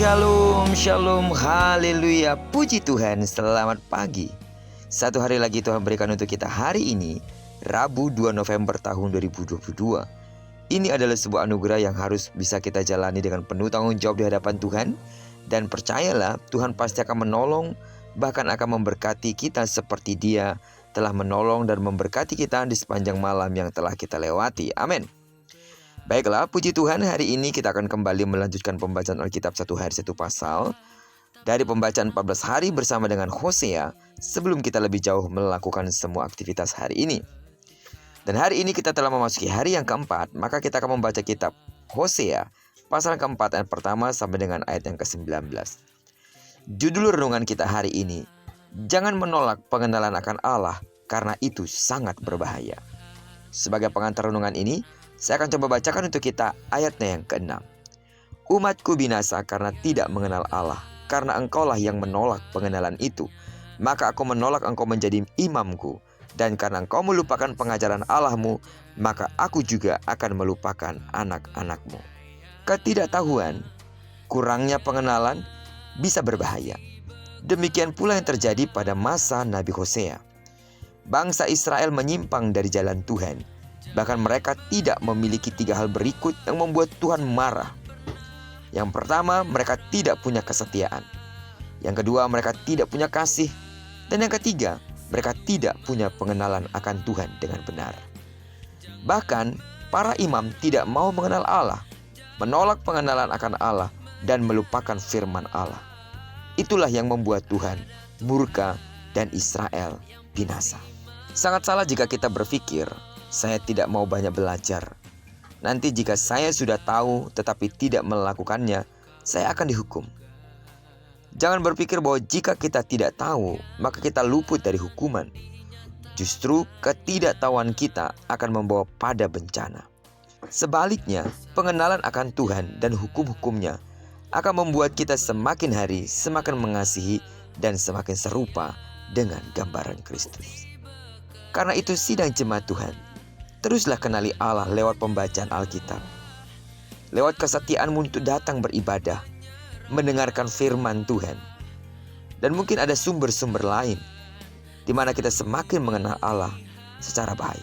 Shalom, shalom, haleluya, puji Tuhan, selamat pagi. Satu hari lagi Tuhan berikan untuk kita hari ini, Rabu 2 November tahun 2022. Ini adalah sebuah anugerah yang harus bisa kita jalani dengan penuh tanggung jawab di hadapan Tuhan. Dan percayalah, Tuhan pasti akan menolong, bahkan akan memberkati kita seperti Dia telah menolong dan memberkati kita di sepanjang malam yang telah kita lewati. Amin. Baiklah, puji Tuhan, hari ini kita akan kembali melanjutkan pembacaan Alkitab satu hari satu pasal dari pembacaan 14 hari bersama dengan Hosea sebelum kita lebih jauh melakukan semua aktivitas hari ini. Dan hari ini kita telah memasuki hari yang keempat, maka kita akan membaca kitab Hosea pasal keempat ayat pertama sampai dengan ayat yang ke-19. Judul renungan kita hari ini, jangan menolak pengenalan akan Allah karena itu sangat berbahaya. Sebagai pengantar renungan ini, saya akan coba bacakan untuk kita ayatnya yang ke-6. Umatku binasa karena tidak mengenal Allah, karena engkaulah yang menolak pengenalan itu. Maka aku menolak engkau menjadi imamku, dan karena engkau melupakan pengajaran Allahmu, maka aku juga akan melupakan anak-anakmu. Ketidaktahuan, kurangnya pengenalan bisa berbahaya. Demikian pula yang terjadi pada masa Nabi Hosea. Bangsa Israel menyimpang dari jalan Tuhan. Bahkan mereka tidak memiliki 3 hal berikut yang membuat Tuhan marah. Yang pertama, mereka tidak punya kesetiaan. Yang kedua, mereka tidak punya kasih. Dan yang ketiga, mereka tidak punya pengenalan akan Tuhan dengan benar. Bahkan, para imam tidak mau mengenal Allah, menolak pengenalan akan Allah, dan melupakan firman Allah. Itulah yang membuat Tuhan murka dan Israel binasa. Sangat salah jika kita berpikir, saya tidak mau banyak belajar. Nanti jika saya sudah tahu tetapi tidak melakukannya, saya akan dihukum. Jangan berpikir bahwa jika kita tidak tahu, maka kita luput dari hukuman. Justru ketidaktahuan kita akan membawa pada bencana. Sebaliknya, pengenalan akan Tuhan dan hukum-hukumnya akan membuat kita semakin hari semakin mengasihi dan semakin serupa dengan gambaran Kristus. Karena itu sidang jemaat Tuhan, teruslah kenali Allah lewat pembacaan Alkitab. Lewat kesetiaanmu untuk datang beribadah, mendengarkan firman Tuhan. Dan mungkin ada sumber-sumber lain di mana kita semakin mengenal Allah secara baik.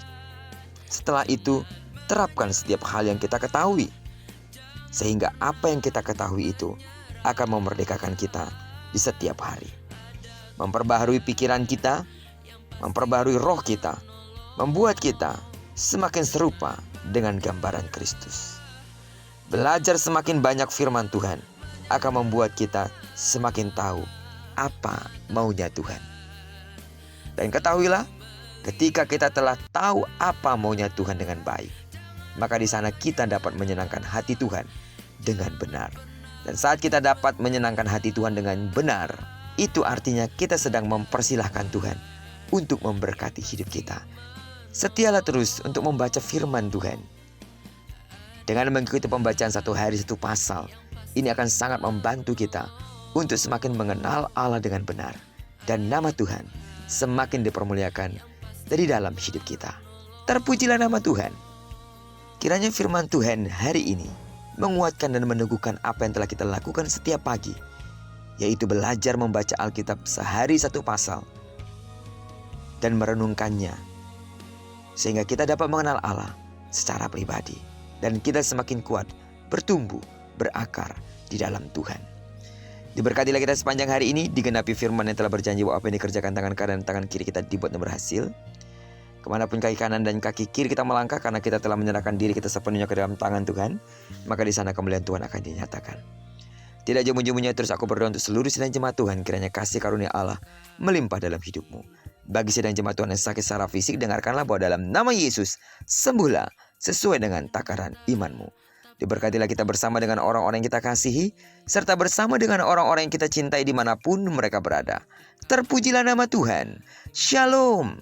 Setelah itu, terapkan setiap hal yang kita ketahui. Sehingga apa yang kita ketahui itu akan memerdekakan kita di setiap hari. Memperbaharui pikiran kita, memperbaharui roh kita, membuat kita semakin serupa dengan gambaran Kristus. Belajar semakin banyak firman Tuhan akan membuat kita semakin tahu apa maunya Tuhan. Dan ketahuilah, ketika kita telah tahu apa maunya Tuhan dengan baik, maka di sana kita dapat menyenangkan hati Tuhan dengan benar. Dan saat kita dapat menyenangkan hati Tuhan dengan benar, itu artinya kita sedang mempersilahkan Tuhan untuk memberkati hidup kita. Setialah terus untuk membaca firman Tuhan. Dengan mengikuti pembacaan satu hari satu pasal, ini akan sangat membantu kita untuk semakin mengenal Allah dengan benar. Dan nama Tuhan semakin dipermuliakan dari dalam hidup kita. Terpujilah nama Tuhan. Kiranya firman Tuhan hari ini menguatkan dan meneguhkan apa yang telah kita lakukan setiap pagi, yaitu belajar membaca Alkitab sehari satu pasal dan merenungkannya, sehingga kita dapat mengenal Allah secara pribadi. Dan kita semakin kuat, bertumbuh, berakar di dalam Tuhan. Diberkatilah kita sepanjang hari ini, digenapi firman yang telah berjanji bahwa apa yang dikerjakan tangan kanan dan tangan kiri kita dibuatnya berhasil. Kemanapun kaki kanan dan kaki kiri kita melangkah, karena kita telah menyerahkan diri kita sepenuhnya ke dalam tangan Tuhan, maka di sana kemuliaan Tuhan akan dinyatakan. Tidak jemu-jemunya terus aku berdoa untuk seluruh sidang jemaat Tuhan, kiranya kasih karunia Allah melimpah dalam hidupmu. Bagi sidang jemaat Tuhan yang sakit secara fisik, dengarkanlah bahwa dalam nama Yesus sembuhlah sesuai dengan takaran imanmu. Diberkatilah kita bersama dengan orang-orang yang kita kasihi, serta bersama dengan orang-orang yang kita cintai dimanapun mereka berada. Terpujilah nama Tuhan. Shalom.